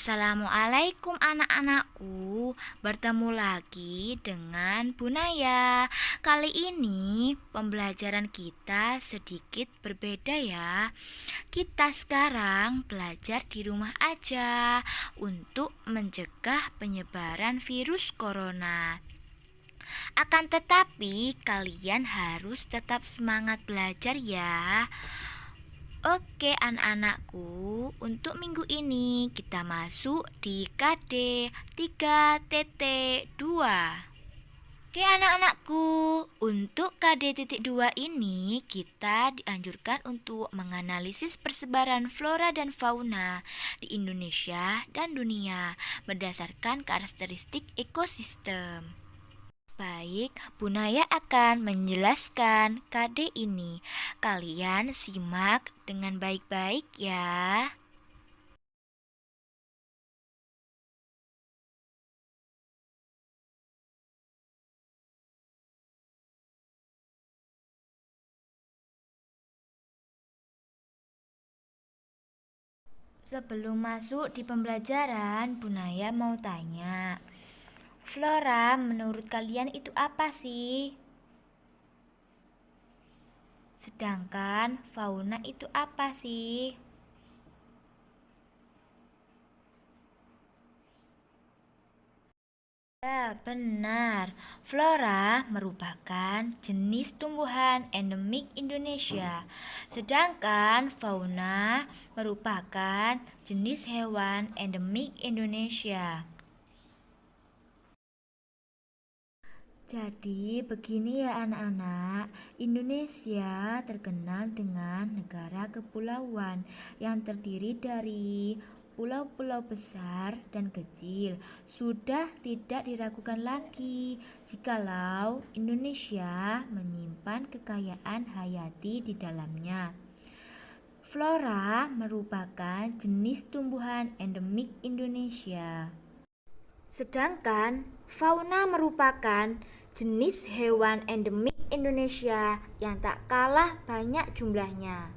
Assalamualaikum anak-anakku, bertemu lagi dengan Bu Naya. Kali ini pembelajaran kita sedikit berbeda ya. Kita sekarang belajar di rumah aja untuk mencegah penyebaran virus corona. Akan tetapi kalian harus tetap semangat belajar ya. Oke anak-anakku, untuk minggu ini kita masuk di KD 3.2. Oke anak-anakku, untuk KD.2 ini kita dianjurkan untuk menganalisis persebaran flora dan fauna di Indonesia dan dunia berdasarkan karakteristik ekosistem. Baik, Bu Naya akan menjelaskan KD ini. Kalian simak dengan baik-baik ya. Sebelum masuk di pembelajaran, Bu Naya mau tanya. Flora, menurut kalian itu apa sih? Sedangkan fauna itu apa sih? Ya, benar. Flora merupakan jenis tumbuhan endemik Indonesia, sedangkan fauna merupakan jenis hewan endemik Indonesia. Jadi begini ya anak-anak, Indonesia terkenal dengan negara kepulauan yang terdiri dari pulau-pulau besar dan kecil. Sudah tidak diragukan lagi jikalau Indonesia menyimpan kekayaan hayati di dalamnya. Flora merupakan jenis tumbuhan endemik Indonesia. Sedangkan fauna merupakan jenis hewan endemik Indonesia yang tak kalah banyak jumlahnya.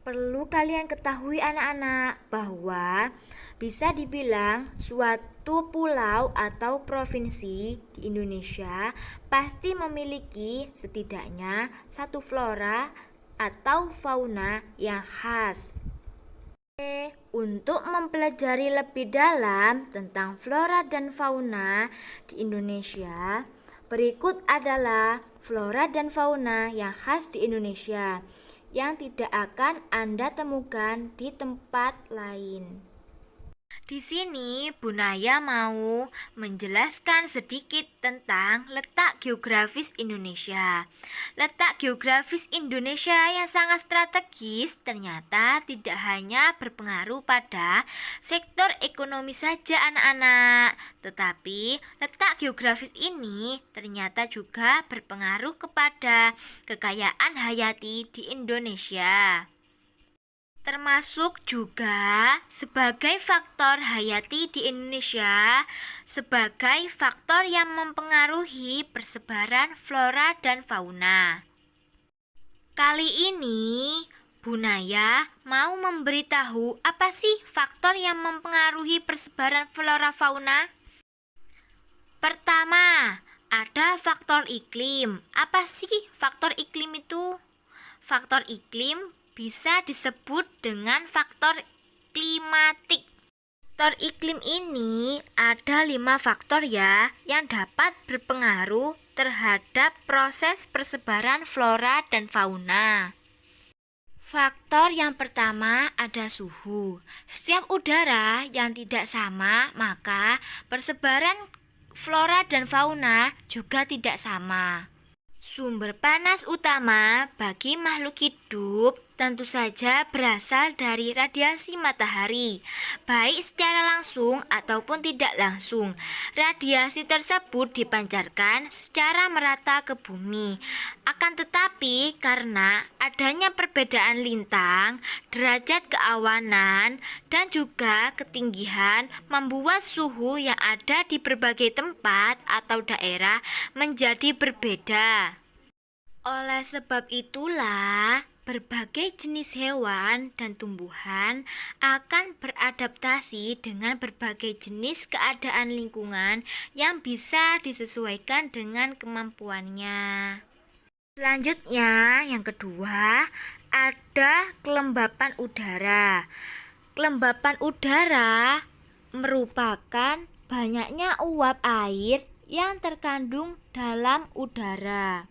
Perlu kalian ketahui anak-anak bahwa bisa dibilang suatu pulau atau provinsi di Indonesia pasti memiliki setidaknya satu flora atau fauna yang khas. Untuk mempelajari lebih dalam tentang flora dan fauna di Indonesia, berikut adalah flora dan fauna yang khas di Indonesia yang tidak akan Anda temukan di tempat lain. Di sini Bu Naya mau menjelaskan sedikit tentang letak geografis Indonesia. Letak geografis Indonesia yang sangat strategis ternyata tidak hanya berpengaruh pada sektor ekonomi saja anak-anak, tetapi letak geografis ini ternyata juga berpengaruh kepada kekayaan hayati di Indonesia. Termasuk juga sebagai faktor hayati di Indonesia, sebagai faktor yang mempengaruhi persebaran flora dan fauna. Kali ini, Bu Naya mau memberitahu apa sih faktor yang mempengaruhi persebaran flora fauna? Pertama, ada faktor iklim. Apa sih faktor iklim itu? Faktor iklim bisa disebut dengan faktor klimatik. Faktor iklim ini ada 5 faktor ya yang dapat berpengaruh terhadap proses persebaran flora dan fauna. Faktor yang pertama ada suhu. Setiap udara yang tidak sama, maka persebaran flora dan fauna juga tidak sama. Sumber panas utama bagi makhluk hidup tentu saja berasal dari radiasi matahari, baik secara langsung ataupun tidak langsung. Radiasi tersebut dipancarkan secara merata ke bumi. Akan tetapi karena adanya perbedaan lintang, derajat keawanan, dan juga ketinggian membuat suhu yang ada di berbagai tempat atau daerah menjadi berbeda. Oleh sebab itulah, berbagai jenis hewan dan tumbuhan akan beradaptasi dengan berbagai jenis keadaan lingkungan yang bisa disesuaikan dengan kemampuannya. Selanjutnya, yang kedua, ada kelembapan udara. Kelembapan udara merupakan banyaknya uap air yang terkandung dalam udara.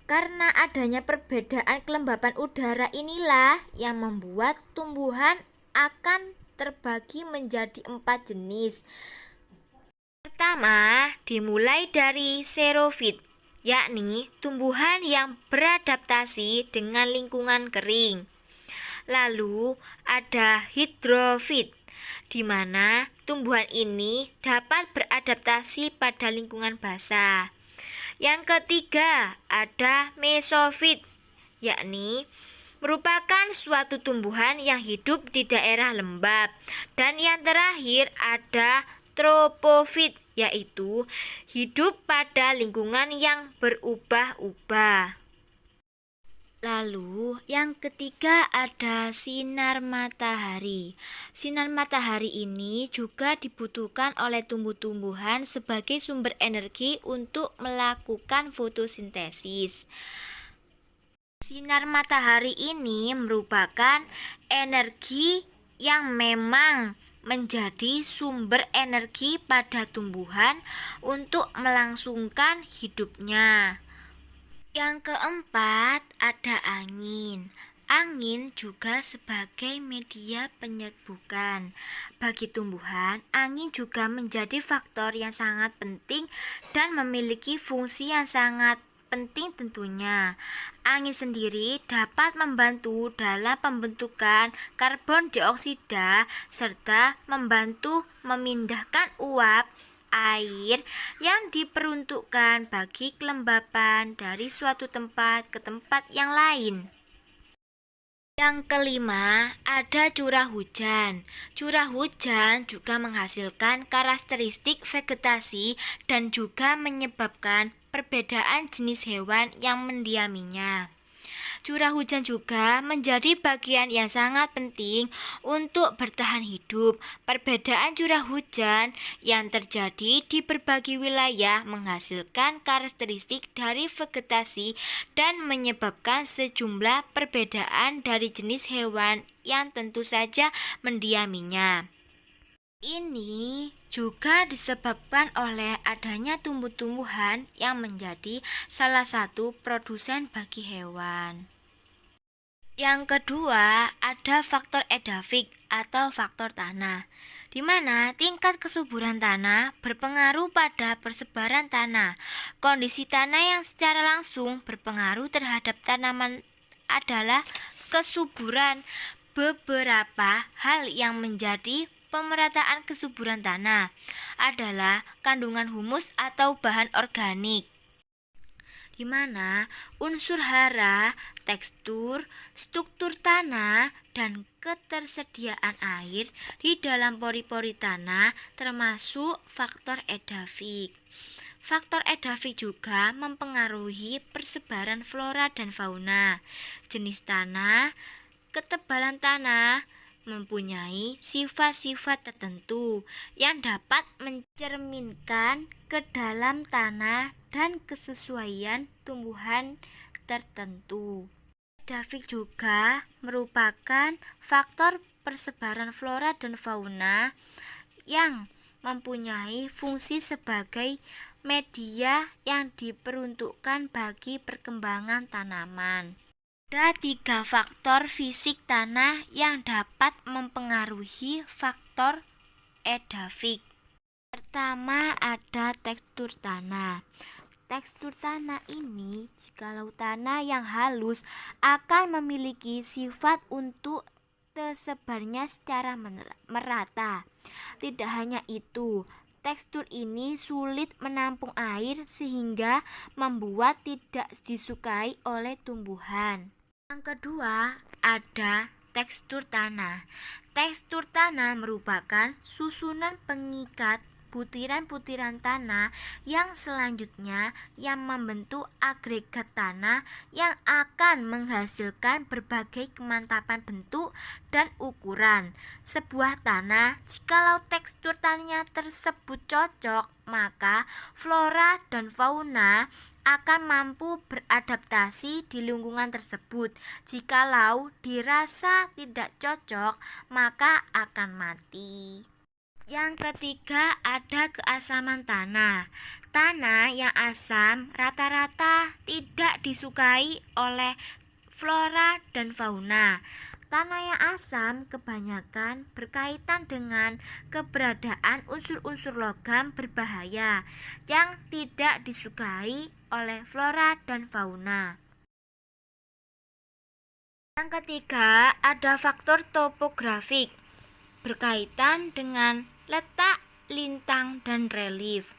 Karena adanya perbedaan kelembapan udara inilah yang membuat tumbuhan akan terbagi menjadi 4 jenis. Pertama, dimulai dari xerofit, yakni tumbuhan yang beradaptasi dengan lingkungan kering. Lalu ada hidrofit, di mana tumbuhan ini dapat beradaptasi pada lingkungan basah. Yang ketiga ada mesofit, yakni merupakan suatu tumbuhan yang hidup di daerah lembab. Dan yang terakhir ada tropofit, yaitu hidup pada lingkungan yang berubah-ubah. Lalu yang ketiga ada sinar matahari. Sinar matahari ini juga dibutuhkan oleh tumbuh-tumbuhan sebagai sumber energi untuk melakukan fotosintesis. Sinar matahari ini merupakan energi yang memang menjadi sumber energi pada tumbuhan untuk melangsungkan hidupnya. Yang keempat ada angin. Angin juga sebagai media penyerbukan. Bagi tumbuhan, angin juga menjadi faktor yang sangat penting dan memiliki fungsi yang sangat penting tentunya. Angin sendiri dapat membantu dalam pembentukan karbon dioksida serta membantu memindahkan uap air yang diperuntukkan bagi kelembapan dari suatu tempat ke tempat yang lain. Yang kelima, ada curah hujan. Curah hujan juga menghasilkan karakteristik vegetasi dan juga menyebabkan perbedaan jenis hewan yang mendiaminya. Curah hujan juga menjadi bagian yang sangat penting untuk bertahan hidup. Perbedaan curah hujan yang terjadi di berbagai wilayah menghasilkan karakteristik dari vegetasi dan menyebabkan sejumlah perbedaan dari jenis hewan yang tentu saja mendiaminya. Ini juga disebabkan oleh adanya tumbuh-tumbuhan yang menjadi salah satu produsen bagi hewan. Yang kedua, ada faktor edafik atau faktor tanah, di mana tingkat kesuburan tanah berpengaruh pada persebaran tanah. Kondisi tanah yang secara langsung berpengaruh terhadap tanaman adalah kesuburan. Beberapa hal yang menjadi pemerataan kesuburan tanah adalah kandungan humus atau bahan organik, di mana unsur hara, tekstur, struktur tanah, dan ketersediaan air di dalam pori-pori tanah termasuk faktor edafik. Faktor edafik juga mempengaruhi persebaran flora dan fauna. Jenis tanah, ketebalan tanah mempunyai sifat-sifat tertentu yang dapat mencerminkan ke dalam tanah dan kesesuaian tumbuhan tertentu. Edafik juga merupakan faktor persebaran flora dan fauna yang mempunyai fungsi sebagai media yang diperuntukkan bagi perkembangan tanaman. Ada 3 faktor fisik tanah yang dapat mempengaruhi faktor edafik. Pertama ada tekstur tanah. Tekstur tanah ini, jikalau tanah yang halus akan memiliki sifat untuk tersebarnya secara merata. Tidak hanya itu, tekstur ini sulit menampung air sehingga membuat tidak disukai oleh tumbuhan. Yang kedua, ada tekstur tanah. Tekstur tanah merupakan susunan pengikat butiran-butiran tanah yang selanjutnya yang membentuk agregat tanah yang akan menghasilkan berbagai kemantapan bentuk dan ukuran. Sebuah tanah, jikalau tekstur tanahnya tersebut cocok, maka flora dan fauna akan mampu beradaptasi di lingkungan tersebut. Jikalau dirasa tidak cocok, maka akan mati. Yang ketiga, ada keasaman tanah. Tanah yang asam rata-rata tidak disukai oleh flora dan fauna. Tanah yang asam kebanyakan berkaitan dengan keberadaan unsur-unsur logam berbahaya yang tidak disukai oleh flora dan fauna. Yang ketiga, ada faktor topografik berkaitan dengan letak, lintang, dan relief.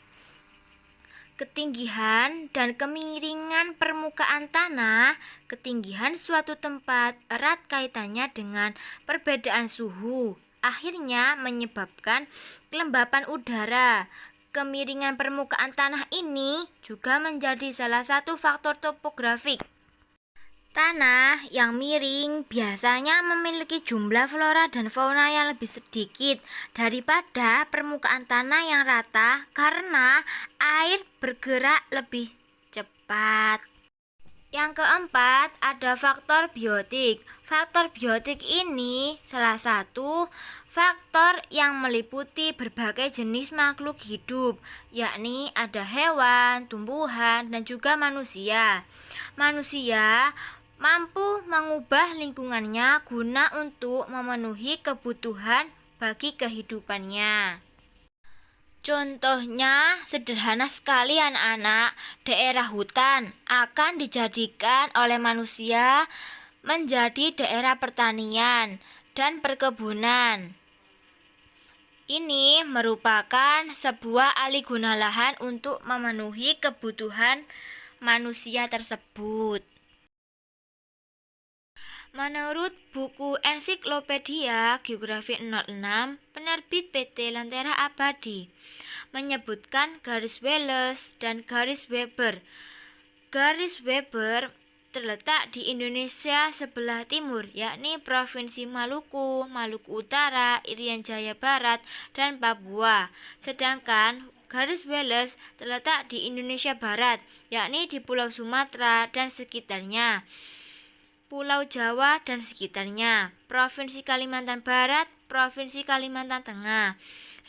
Ketinggian dan kemiringan permukaan tanah. Ketinggian suatu tempat erat kaitannya dengan perbedaan suhu, akhirnya menyebabkan kelembapan udara. Kemiringan permukaan tanah ini juga menjadi salah satu faktor topografik. Tanah yang miring biasanya memiliki jumlah flora dan fauna yang lebih sedikit daripada permukaan tanah yang rata karena air bergerak lebih cepat. Yang keempat, ada faktor biotik. Faktor biotik ini salah satu faktor yang meliputi berbagai jenis makhluk hidup, yakni ada hewan, tumbuhan, dan juga manusia. Manusia mampu mengubah lingkungannya guna untuk memenuhi kebutuhan bagi kehidupannya. Contohnya sederhana sekali anak-anak, daerah hutan akan dijadikan oleh manusia menjadi daerah pertanian dan perkebunan. Ini merupakan sebuah alih guna lahan untuk memenuhi kebutuhan manusia tersebut. Menurut buku Ensiklopedia Geografi 06, penerbit PT Lentera Abadi menyebutkan garis Wallace dan garis Weber. Garis Weber terletak di Indonesia sebelah timur, yakni Provinsi Maluku, Maluku Utara, Irian Jaya Barat, dan Papua. Sedangkan garis Wallace terletak di Indonesia Barat, yakni di Pulau Sumatera dan sekitarnya, Pulau Jawa dan sekitarnya, Provinsi Kalimantan Barat, Provinsi Kalimantan Tengah.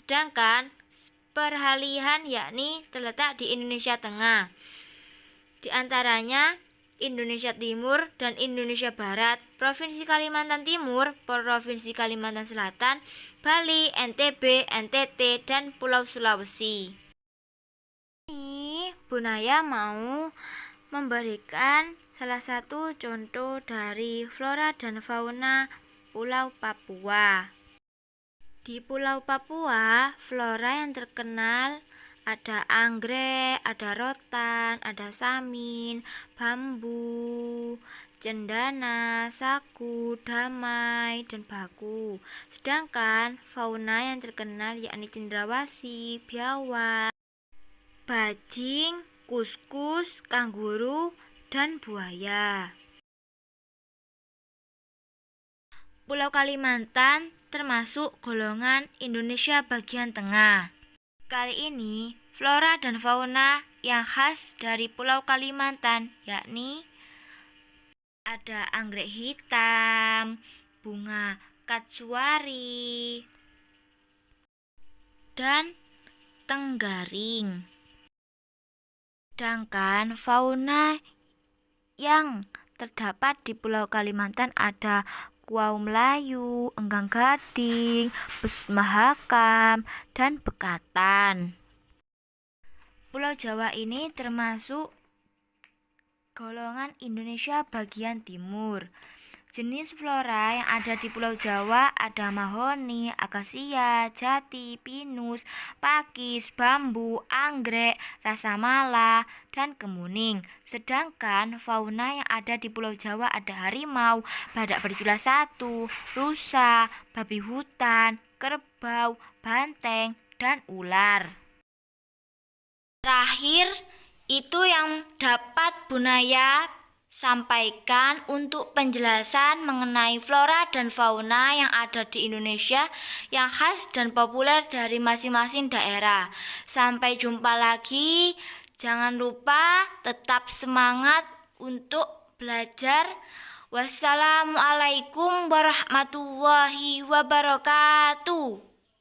Sedangkan peralihan yakni terletak di Indonesia Tengah. Di antaranya Indonesia Timur dan Indonesia Barat, Provinsi Kalimantan Timur, Provinsi Kalimantan Selatan, Bali, NTB, NTT, dan Pulau Sulawesi. Ini Bu Naya mau memberikan salah satu contoh dari flora dan fauna Pulau Papua. Di Pulau Papua, flora yang terkenal ada anggrek, ada rotan, ada samin, bambu, cendana, sagu, damai, dan baku. Sedangkan fauna yang terkenal yakni cendrawasih, biawak, bajing, kuskus, kanguru, dan buaya. Pulau Kalimantan termasuk golongan Indonesia bagian tengah. Kali ini, flora dan fauna yang khas dari Pulau Kalimantan yakni ada anggrek hitam, bunga katsuari, dan tenggaring. Sedangkan fauna yang terdapat di Pulau Kalimantan ada kuau Melayu, enggang gading, besut mahakam, dan bekatan. Pulau Jawa ini termasuk golongan Indonesia bagian timur. Jenis flora yang ada di Pulau Jawa ada mahoni, akasia, jati, pinus, pakis, bambu, anggrek, rasamala, dan kemuning. Sedangkan fauna yang ada di Pulau Jawa ada harimau, badak berjula 1, rusa, babi hutan, kerbau, banteng, dan ular. Terakhir, itu yang dapat Bu Naya sampaikan untuk penjelasan mengenai flora dan fauna yang ada di Indonesia yang khas dan populer dari masing-masing daerah. Sampai jumpa lagi. Jangan lupa tetap semangat untuk belajar. Wassalamualaikum warahmatullahi wabarakatuh.